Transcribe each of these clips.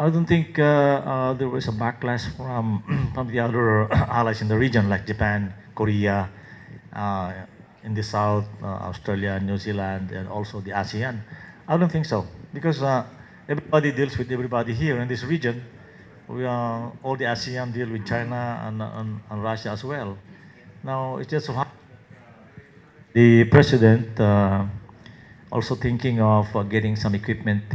I don't think there was a backlash from from the other allies in the region like Japan, Korea, uh, in the South, Australia, New Zealand, and also the ASEAN. I don't think so because everybody deals with everybody here in this region. We all the ASEAN deal with China and Russia as well. Now it's just so the president also thinking of getting some equipment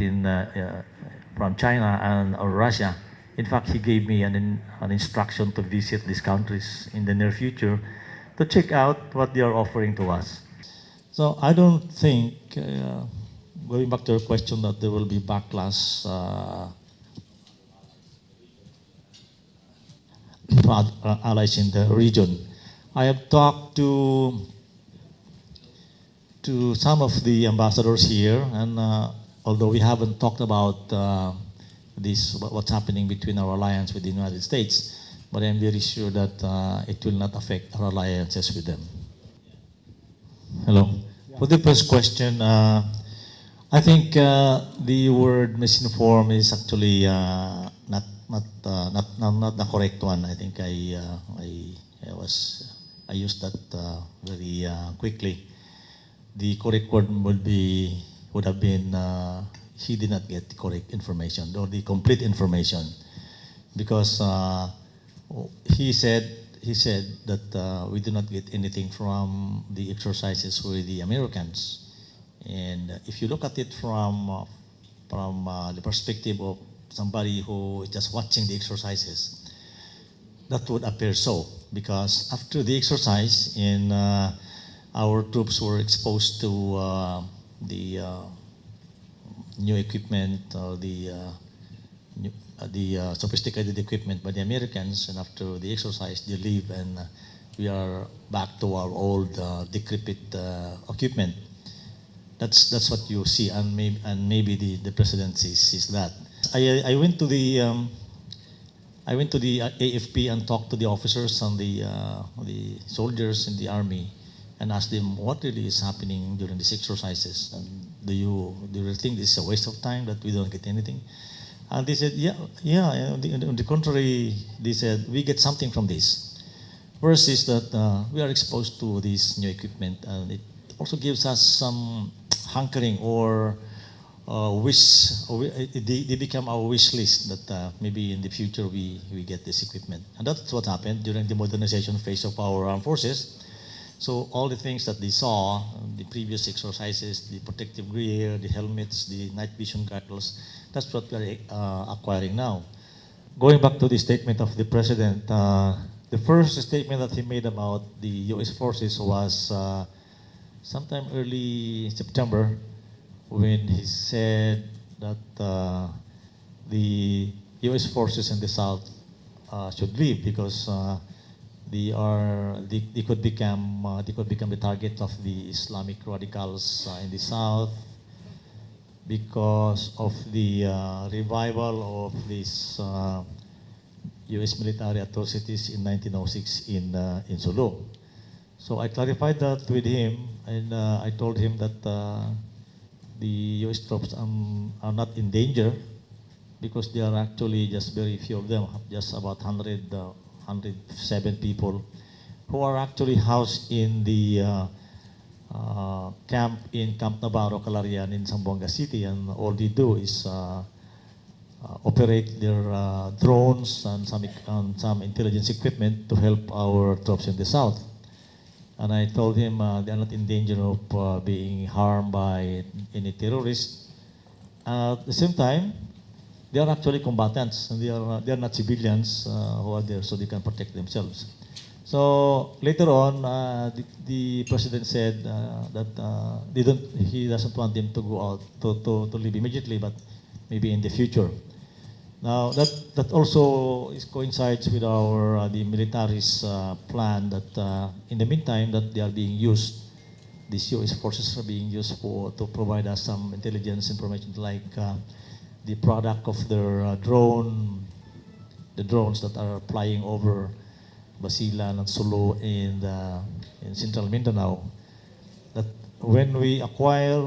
from China and or Russia. In fact, he gave me an instruction to visit these countries in the near future to check out what they are offering to us. So I don't think, going back to your question, that there will be backlash from allies in the region. I have talked to some of the ambassadors here, and although we haven't talked about what's happening between our alliance with the United States, but I'm very sure that it will not affect our alliances with them. Hello. For the first question, I think the word misinform is actually not the correct one. I think I used that very quickly. The correct word would have been he did not get the correct information or the complete information, because he said that we did not get anything from the exercises with the Americans, and if you look at it from the perspective of somebody who is just watching the exercises, that would appear so, because after the exercise in our troops were exposed to the new equipment, the sophisticated equipment by the Americans, and after the exercise they leave and we are back to our old decrepit equipment. That's what you see, and maybe the president sees that. I went to the AFP and talked to the officers and the soldiers in the army, and asked them what really is happening during these exercises. And do you really think this is a waste of time that we don't get anything? And they said, yeah. On the contrary, they said, we get something from this. First is that we are exposed to this new equipment, and it also gives us some hankering or wish. They become our wish list that maybe in the future we get this equipment. And that's what happened during the modernization phase of our armed forces. So all the things that they saw, the previous exercises, the protective gear, the helmets, the night vision goggles, that's what we are acquiring now. Going back to the statement of the president, the first statement that he made about the U.S. forces was sometime early September, when he said that the U.S. forces in the South should leave because they could become the target of the Islamic radicals in the South, because of the revival of these U.S. military atrocities in 1906 in Sulu. So I clarified that with him, and I told him that the U.S. troops are not in danger, because there are actually just very few of them, just about 107 people who are actually housed in the camp in Camp Navarro, Calarian in Zamboanga City, and all they do is operate their drones and some intelligence equipment to help our troops in the South. And I told him they are not in danger of being harmed by any terrorists. At the same time, they are actually combatants, and they are not civilians who are there so they can protect themselves. So later on, the president said that he doesn't want them to go out to leave immediately, but maybe in the future. Now that also coincides with the military's plan that in the meantime that they are being used, these U.S. forces are being used to provide us some intelligence information, like the product of their the drones that are flying over Basilan and Sulu in central Mindanao. That when we acquire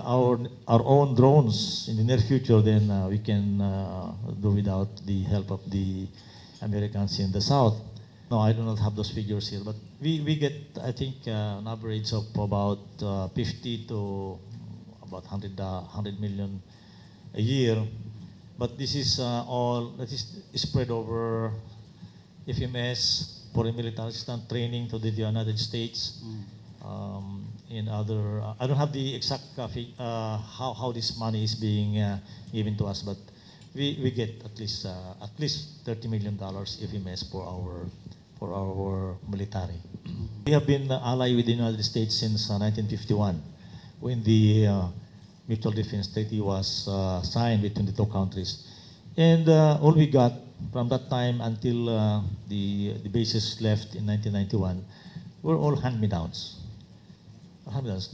our own drones in the near future, then we can do without the help of the Americans in the south. No, I do not have those figures here, but we get, I think, an average of about 50 to about 100 million a year. But this is all that is spread over FMS, foreign military assistant training to the United States. In other, I don't have the exact how this money is being given to us, but we get at least $30 million FMS for our military. We have been allied with the United States since 1951, when the Mutual Defense Treaty was signed between the two countries, and all we got from that time until the bases left in 1991 were all hand-me-downs.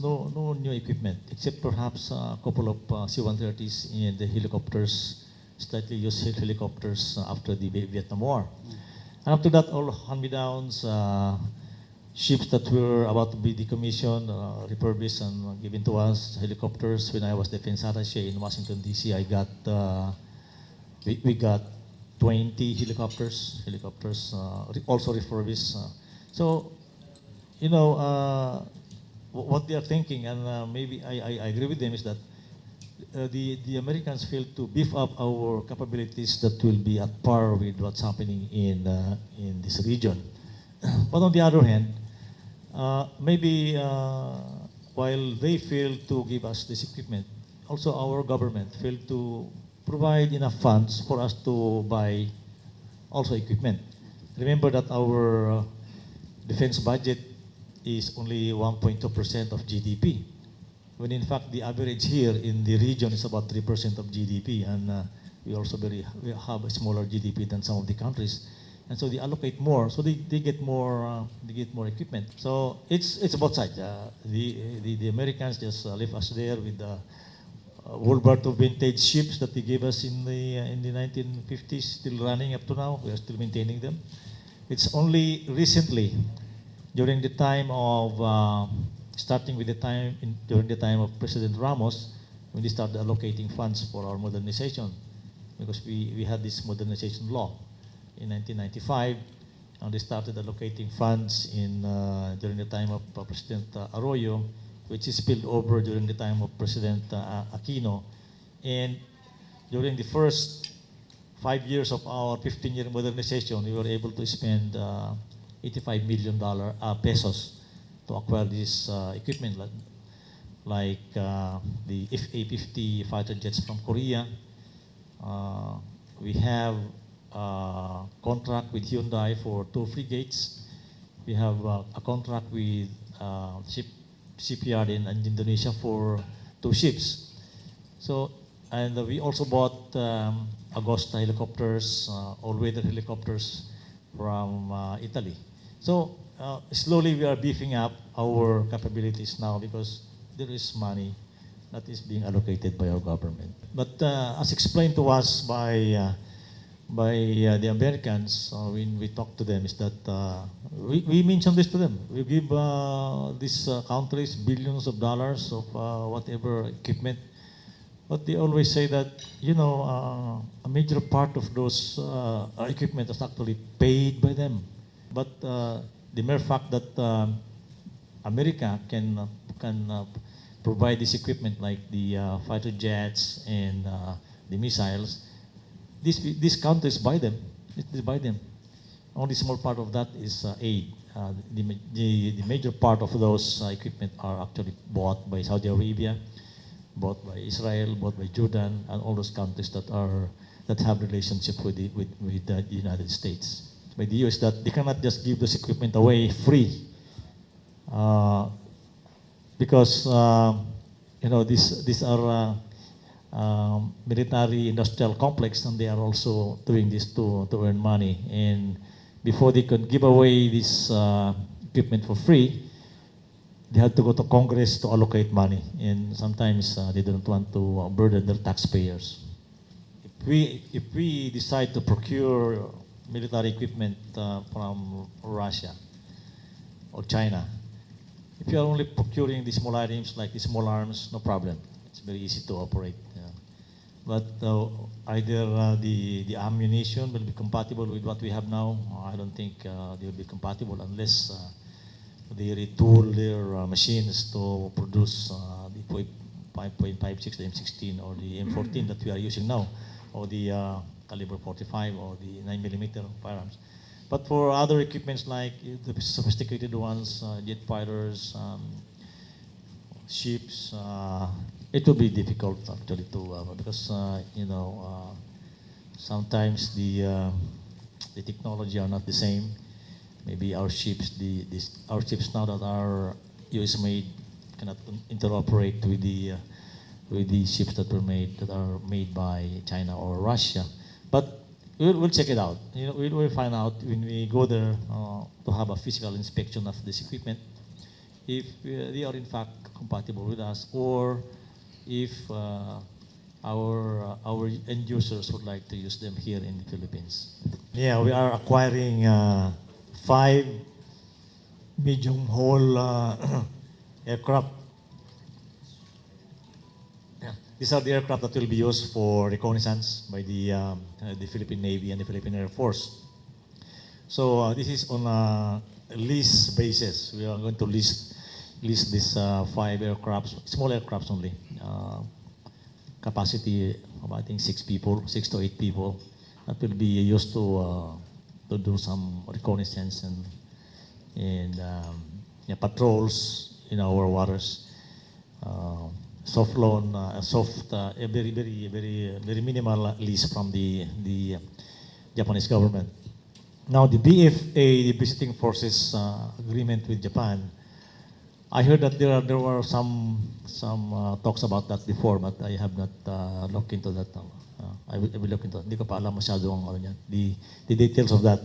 No new equipment, except perhaps a couple of C-130s and the helicopters, slightly used helicopters after the Vietnam War. And after that, all hand-me-downs, ships that were about to be decommissioned, refurbished and given to us, helicopters. When I was defense attaché in Washington, D.C., I got, we got 20 helicopters, also refurbished. So, you know, what they are thinking, and maybe I agree with them, is that the Americans failed to beef up our capabilities that will be at par with what's happening in this region. But on the other hand, maybe while they failed to give us this equipment, also our government failed to provide enough funds for us to buy also equipment. Remember that our defense budget is only 1.2% of GDP, when in fact the average here in the region is about 3% of GDP, and we have a smaller GDP than some of the countries, and so they allocate more, so they get more equipment. So it's both sides. The Americans just left us there with the World War II vintage ships that they gave us in the 1950s, still running up to now. We are still maintaining them. It's only recently, during the time of during the time of President Ramos, when they started allocating funds for our modernization, because we had this modernization law in 1995, and they started allocating funds during the time of President Arroyo, which is spilled over during the time of President Aquino. And during the first 5 years of our 15-year modernization, we were able to spend $85 million pesos to acquire this equipment, like the FA-50 fighter jets from Korea. We have a contract with Hyundai for 2 frigates. We have a contract with shipyard in Indonesia for 2 ships. So, and we also bought Agosta helicopters, all-weather helicopters from Italy. So slowly we are beefing up our capabilities now because there is money that is being allocated by our government. But as explained to us by the Americans when we talk to them, is that we mentioned this to them. We give these countries billions of dollars of whatever equipment, but they always say that, you know, a major part of those equipment is actually paid by them. But the mere fact that America can provide this equipment, like the fighter jets and the missiles, these countries buy them. They buy them. Only small part of that is aid. The major part of those equipment are actually bought by Saudi Arabia, bought by Israel, bought by Jordan, and all those countries that have relationship with the United States. By the US, that they cannot just give this equipment away free, because you know, these are military industrial complex, and they are also doing this to earn money. And before they can give away this equipment for free, they have to go to Congress to allocate money, and sometimes they don't want to burden their taxpayers. If we decide to procure military equipment from Russia or China, if you are only procuring the small items like the small arms, no problem. It's very easy to operate. Yeah. But either the ammunition will be compatible with what we have now. I don't think they will be compatible unless they retool their machines to produce the 5.56, the M16 or the M14 that we are using now, or the caliber 45 or the 9mm firearms. But for other equipments like the sophisticated ones, jet fighters, ships, it will be difficult actually to because sometimes the technology are not the same. Maybe our ships, our ships now that are US made cannot interoperate with the ships that are made by China or Russia. But we'll check it out. We'll find out when we go there to have a physical inspection of this equipment if they are in fact compatible with us, or if our end users would like to use them here in the Philippines. Yeah, we are acquiring 5 medium hull aircraft. Yeah. These are the aircraft that will be used for reconnaissance by the Philippine Navy and the Philippine Air Force. So this is on a lease basis. We are going to lease these 5 aircrafts, small aircrafts only. Capacity of I think 6 to 8 people. That will be used to do some reconnaissance and patrols in our waters. Soft loan, a very minimal lease from the Japanese government. Now the BFA, the Visiting Forces agreement with Japan, I heard that there were some talks about that before, but I have not looked into that. I will look into it. Hindi ko pa alam masyado ang the details of that.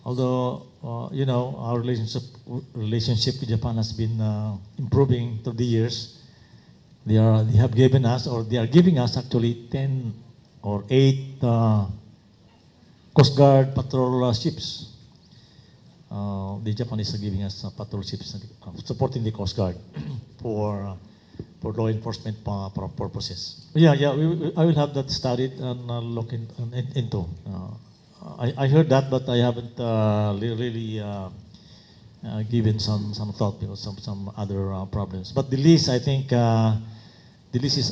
Although our relationship with Japan has been improving through the years. They have given us, or they are giving us actually 10 or 8 Coast Guard patrol ships. The Japanese are giving us patrol ships supporting the Coast Guard for law enforcement purposes. Yeah, I will have that studied and look into. I heard that, but I haven't really given some thought because some other problems. But the lease, I think, is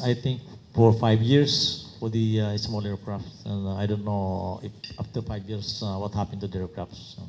for 5 years for the small aircraft, and I don't know if after 5 years what happened to the aircrafts. So.